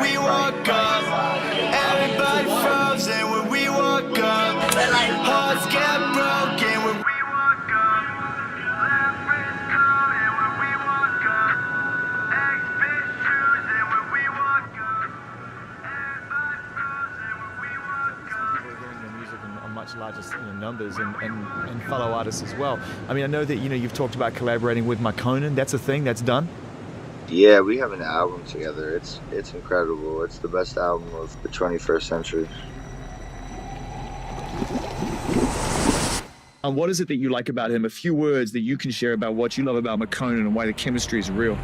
we woke up. Everybody frozen when we woke up. Hearts kept broken when we woke up. Left friends calling when we woke up. Ex-bitch choosing when we woke up. Everybody frozen when we woke up. We're hearing their music on much larger numbers and fellow artists as well. I mean, I know that you've talked about collaborating with Makonnen. That's a thing that's done. Yeah, we have an album together. It's incredible. It's the best album of the 21st century. And what is it that you like about him? A few words that you can share about what you love about Makonnen and why the chemistry is real.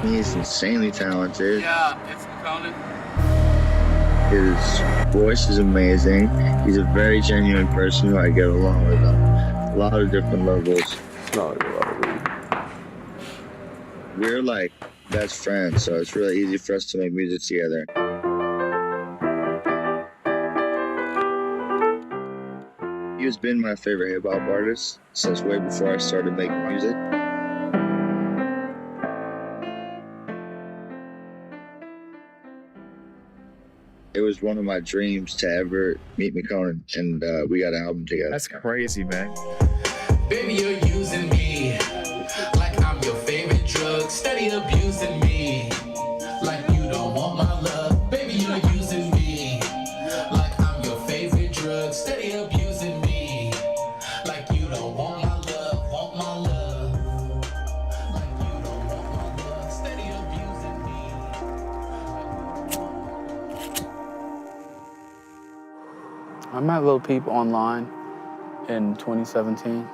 He's insanely talented. Yeah, it's Makonnen. His voice is amazing. He's a very genuine person who I get along with on a lot of different levels. We're like best friends, so it's really easy for us to make music together. He has been my favorite hip-hop artist since way before I started making music. It was one of my dreams to ever meet Makonnen, and we got an album together. That's crazy, man. Baby, you're using me like I'm your favorite drug. Steady abusing me like you don't want my love. Baby, you're using me like I'm your favorite drug. Steady abusing me like you don't want my love. Want my love like you don't want my love. Steady abusing me. I met Lil Peep online in 2017.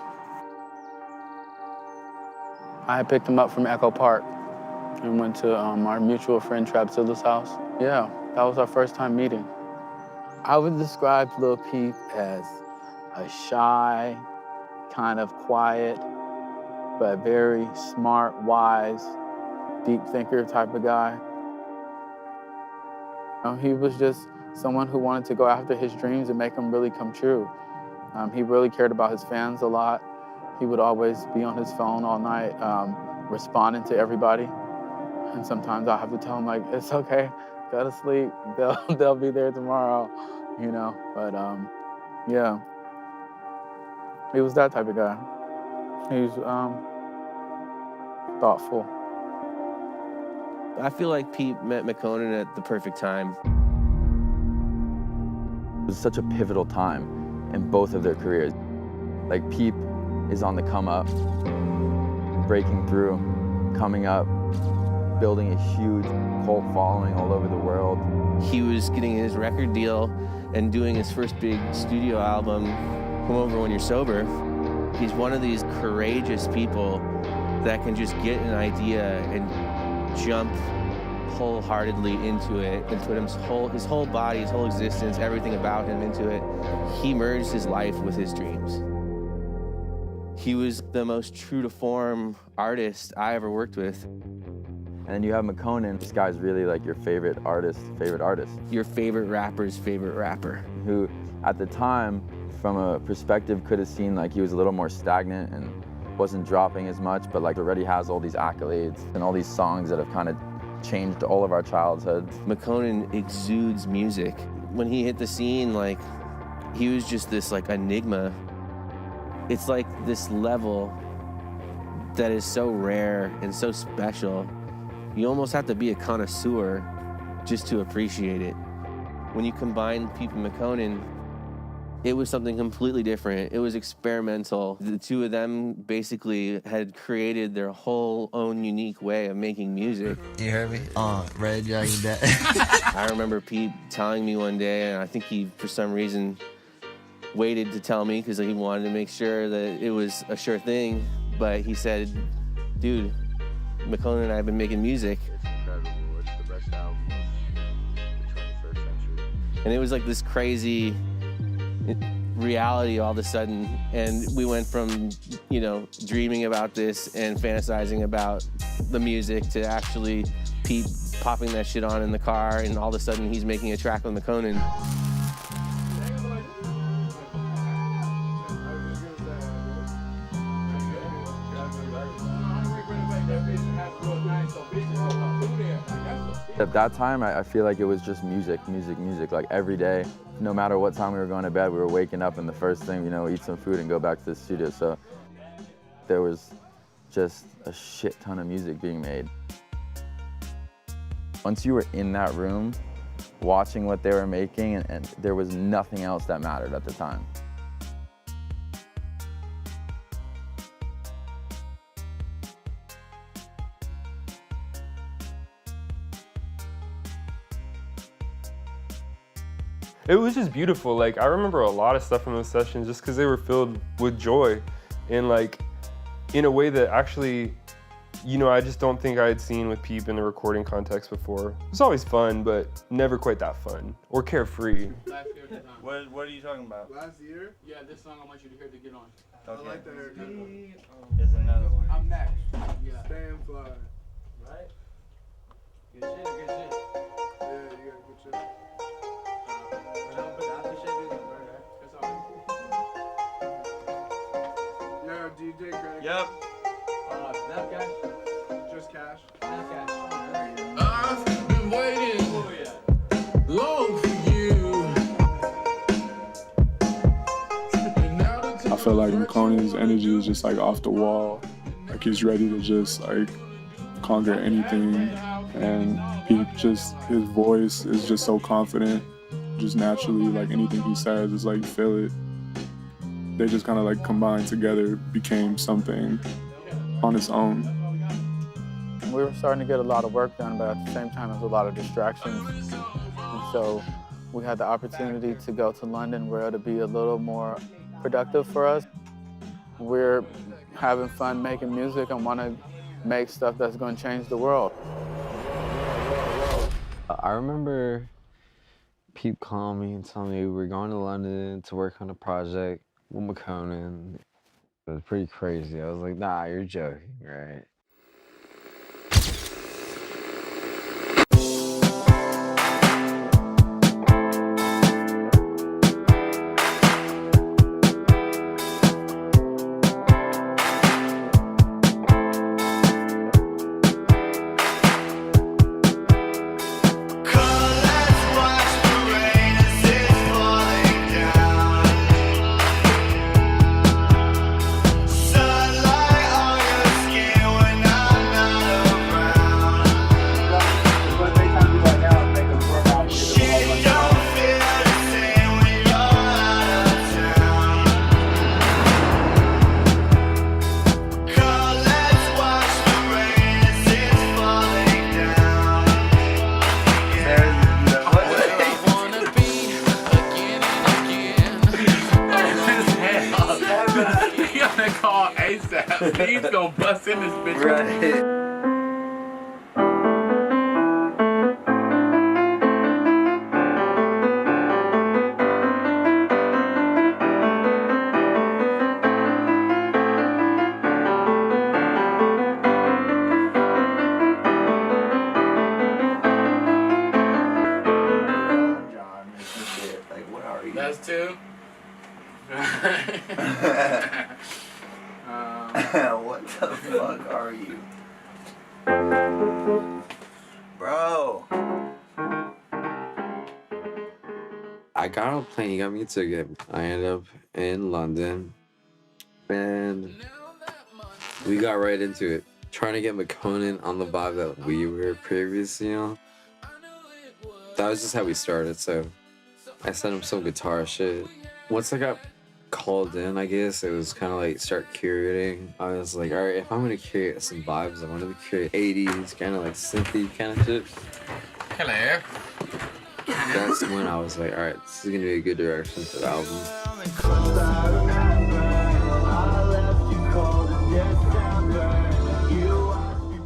I had picked him up from Echo Park and went to our mutual friend Trapzilla's house. Yeah, that was our first time meeting. I would describe Lil Peep as a shy, kind of quiet, but very smart, wise, deep thinker type of guy. He was just someone who wanted to go after his dreams and make them really come true. He really cared about his fans a lot. He would always be on his phone all night, responding to everybody. And sometimes I have to tell him, like, it's okay, go to sleep. They'll be there tomorrow, you know? But yeah, he was that type of guy. He was thoughtful. I feel like Pete met Makonnen at the perfect time. It was such a pivotal time in both of their careers. Like, Peep is on the come up, breaking through, coming up, building a huge cult following all over the world. He was getting his record deal and doing his first big studio album, Come Over When You're Sober. He's one of these courageous people that can just get an idea and jump wholeheartedly into it and put his whole body, his whole existence, everything about him into it. He merged his life with his dreams. He was the most true to form artist I ever worked with. And then you have Makonnen. This guy's really like your favorite artist. Your favorite rapper's favorite rapper. Who, at the time, from a perspective, could have seemed like he was a little more stagnant and wasn't dropping as much, but like already has all these accolades and all these songs that have kind of changed all of our childhoods. Makonnen exudes music. When he hit the scene, like, he was just this like enigma. It's like this level that is so rare and so special. You almost have to be a connoisseur just to appreciate it. When you combine Peep and Makonnen, it was something completely different. It was experimental. The two of them basically had created their whole own unique way of making music. You heard me? Red Dragon Dead. I remember Pete telling me one day, and I think he, for some reason, waited to tell me because he wanted to make sure that it was a sure thing. But he said, dude, Makonnen and I have been making music. It's incredible. It's the best album of the 21st century. And it was like this crazy reality all of a sudden. And we went from, dreaming about this and fantasizing about the music to actually Pete popping that shit on in the car, and all of a sudden he's making a track with Makonnen. At that time, I feel like it was just music. Like every day, no matter what time we were going to bed, we were waking up and the first thing, eat some food and go back to the studio. So there was just a shit ton of music being made. Once you were in that room, watching what they were making, and there was nothing else that mattered at the time. It was just beautiful. Like, I remember a lot of stuff from those sessions just because they were filled with joy and like in a way that actually, I just don't think I had seen with Peep in the recording context before. It was always fun, but never quite that fun or carefree. What are you talking about? Last year? Yeah, this song I want you to hear to get on. Okay. I like that haircut. Is another one. I'm next. Yeah. Staying fly. Right? Good shit. Yeah, you got good shit. Yo, DJ credit. Yep. Snap cash? Just cash? Snap cash. I've been waiting long for you. I feel like Makonnen's energy is just like off the wall. Like he's ready to just like conquer anything. And his voice is just so confident. Just naturally, like anything he says is like you feel it. They just kind of like combined together, became something on its own. We were starting to get a lot of work done, but at the same time, there was a lot of distractions. And so we had the opportunity to go to London where it'll be a little more productive for us. We're having fun making music and want to make stuff that's going to change the world. I remember Peep calling me and telling me we were going to London to work on a project with Makonnen. It was pretty crazy. I was like, nah, you're joking, right? He's gonna bust in this bitch. Right. That's two. What the fuck are you? Bro. I got on a plane, he got me a ticket. I ended up in London and we got right into it. Trying to get Makonnen on the vibe that we were previously on. That was just how we started, so I sent him some guitar shit. Once I got called in, I guess, it was kind of like start curating. I was like, all right, if I'm gonna curate some vibes, I want to curate 80s, kind of like synthy kind of shit. Hello. That's when I was like, all right, this is gonna be a good direction for the album.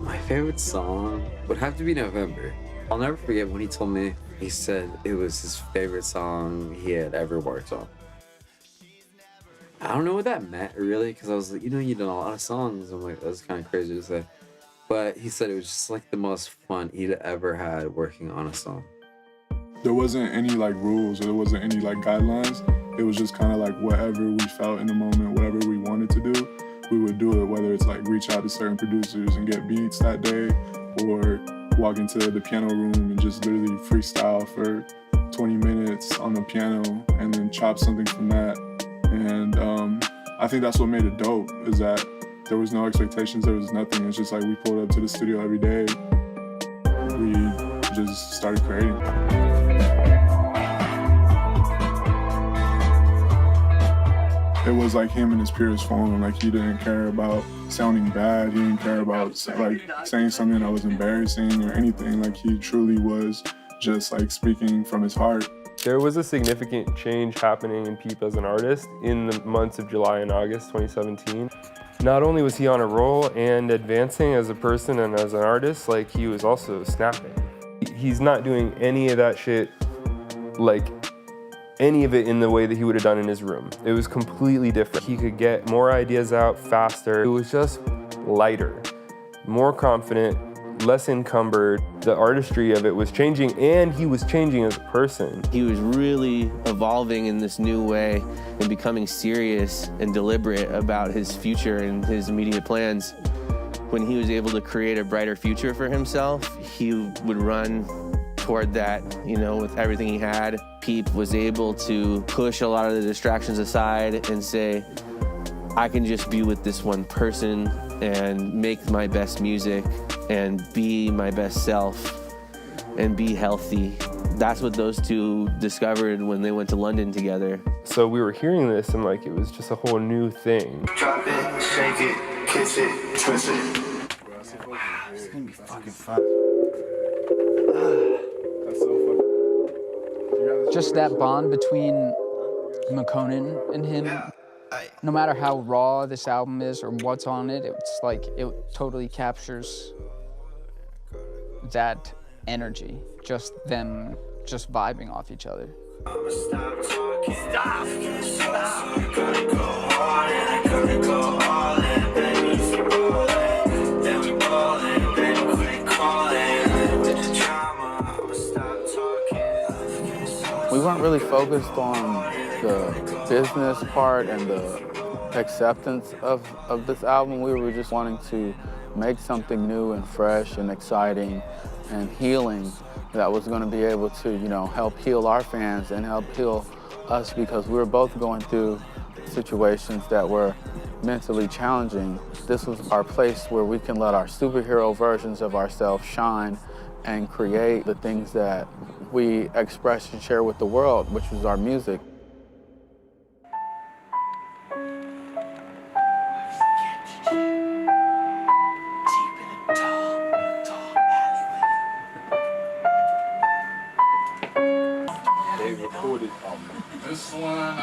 My favorite song would have to be November. I'll never forget when he told me, he said it was his favorite song he had ever worked on. I don't know what that meant, really, because I was like, you've done a lot of songs. I'm like, that's kind of crazy to say. But he said it was just like the most fun he'd ever had working on a song. There wasn't any like rules, or there wasn't any like guidelines. It was just kind of like whatever we felt in the moment, whatever we wanted to do, we would do it, whether it's like reach out to certain producers and get beats that day, or walk into the piano room and just literally freestyle for 20 minutes on the piano and then chop something from that. And I think that's what made it dope, is that there was no expectations, there was nothing. It's just like we pulled up to the studio every day. We just started creating. It was like him in his purest form. Like, he didn't care about sounding bad. He didn't care about like saying something that was embarrassing or anything. Like, he truly was just like speaking from his heart. There was a significant change happening in Peep as an artist in the months of July and August 2017. Not only was he on a roll and advancing as a person and as an artist, like, he was also snapping. He's not doing any of that shit, like any of it in the way that he would have done in his room. It was completely different. He could get more ideas out faster. It was just lighter, more confident, less encumbered. The artistry of it was changing, and he was changing as a person. He was really evolving in this new way and becoming serious and deliberate about his future and his immediate plans. When he was able to create a brighter future for himself, he would run toward that, you know, with everything he had. Peep was able to push a lot of the distractions aside and say, I can just be with this one person and make my best music and be my best self and be healthy. That's what those two discovered when they went to London together. So we were hearing this and like it was just a whole new thing. Drop it, shake it, kiss it, twist it. It's gonna be fucking fun. That's so fucking... Just that bond between Makonnen and him. No matter how raw this album is or what's on it, it's like it totally captures that energy. Just them just vibing off each other. Stop talking. Stop. I gotta go all in. I gotta go all in. Baby, keep rolling. Then we ballin'. Baby, quit calling. With the drama, I'ma stop talking. We weren't really focused on the business part and the acceptance of this album. We were just wanting to make something new and fresh and exciting and healing that was going to be able to, you know, help heal our fans and help heal us, because we were both going through situations that were mentally challenging. This was our place where we can let our superhero versions of ourselves shine and create the things that we express and share with the world, which was our music. This one,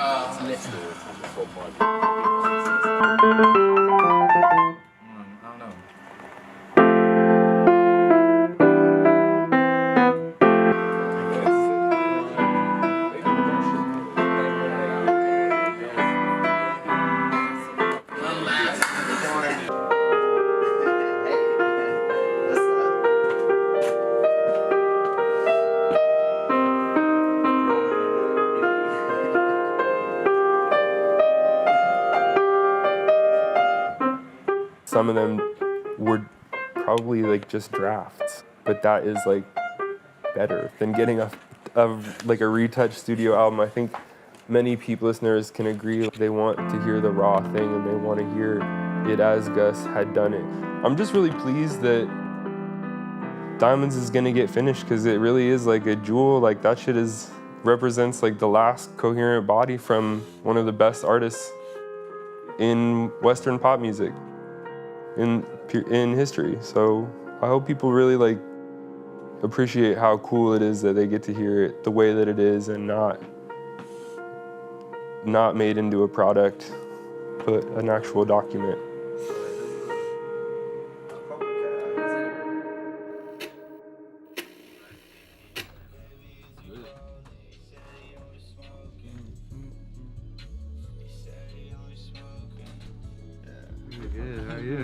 Some of them were probably like just drafts, but that is like better than getting a retouched studio album. I think many Peep listeners can agree they want to hear the raw thing and they want to hear it as Gus had done it. I'm just really pleased that Diamonds is gonna get finished, because it really is like a jewel. Like, that shit represents like the last coherent body from one of the best artists in Western pop music in history. So I hope people really like appreciate how cool it is that they get to hear it the way that it is, and not made into a product, but an actual document.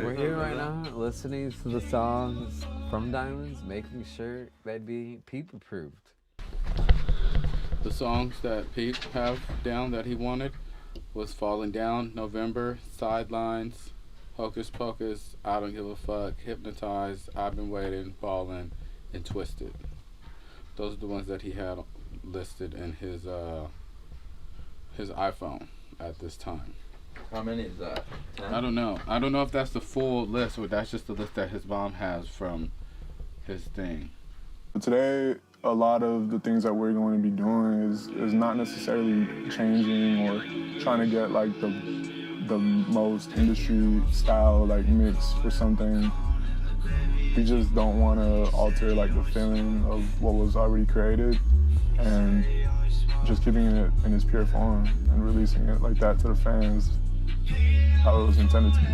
We're here right now listening to the songs from Diamonds, making sure they'd be Peep approved. The songs that Pete have down that he wanted was Falling Down, November, Sidelines, Hocus Pocus, I Don't Give a Fuck, Hypnotized, I've Been Waiting, Ballin', and Twisted. Those are the ones that he had listed in his iPhone at this time. How many is that? 10? I don't know. I don't know if that's the full list or that's just the list that his mom has from his thing. Today, a lot of the things that we're going to be doing is not necessarily changing or trying to get like the most industry style like mix for something. We just don't want to alter like the feeling of what was already created, and just keeping it in its pure form and releasing it like that to the fans, how it was intended to be.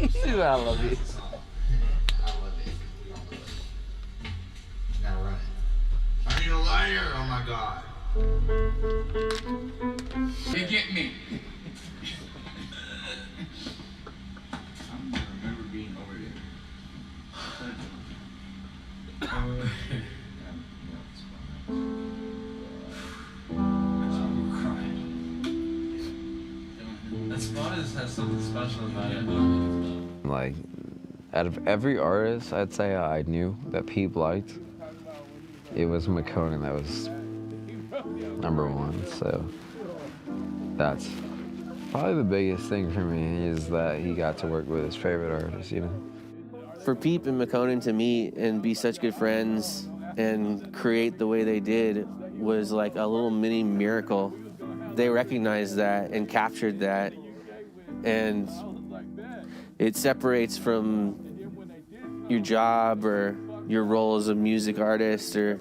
See that? I love it. Now run it. I need a lighter. Oh my god. You get me. I remember being over That spot has something special about it. Like, out of every artist I'd say I knew that Peep liked, it was Makonnen that was #1. So that's probably the biggest thing for me, is that he got to work with his favorite artist, you know? For Peep and Makonnen to meet and be such good friends and create the way they did was like a little mini miracle. They recognized that and captured that, and it separates from your job or your role as a music artist or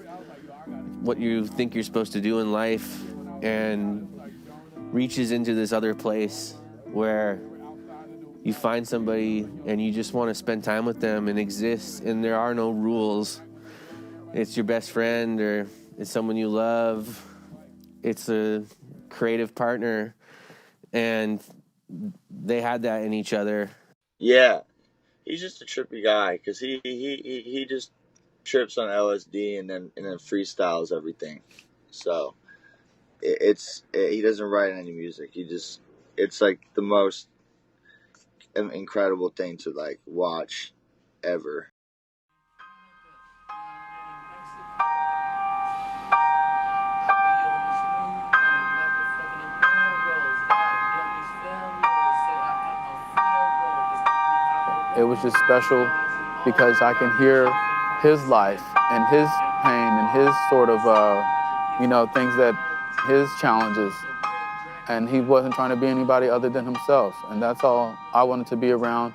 what you think you're supposed to do in life, and reaches into this other place where you find somebody and you just want to spend time with them and exist, and there are no rules. It's your best friend, or it's someone you love. It's a creative partner, and they had that in each other. Yeah, he's just a trippy guy because he just trips on LSD and then freestyles everything. So he doesn't write any music. It's like the most incredible thing to like watch ever. It was just special because I can hear his life and his pain and his sort of, things that his challenges. And he wasn't trying to be anybody other than himself. And that's all I wanted to be around.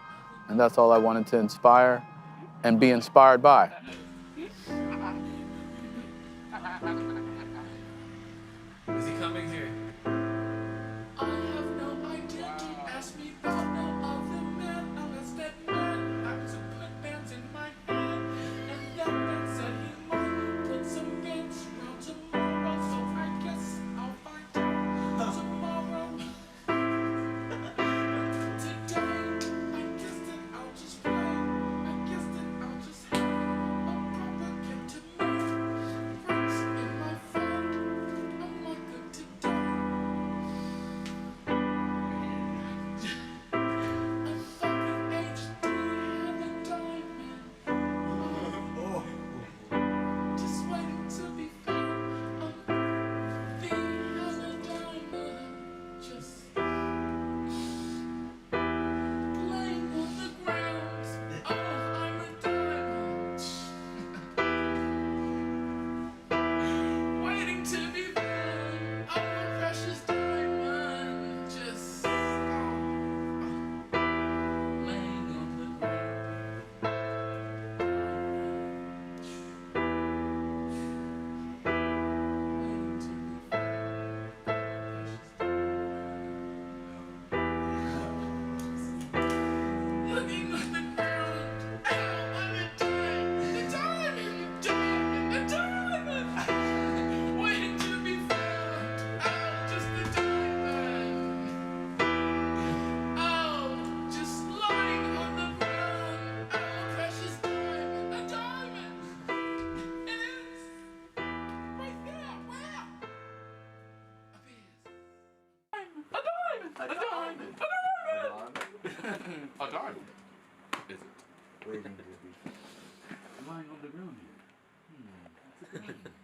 And that's all I wanted to inspire and be inspired by. Is he coming here? Adon. Is it? Waiting to be lying on the ground here. That's a good one.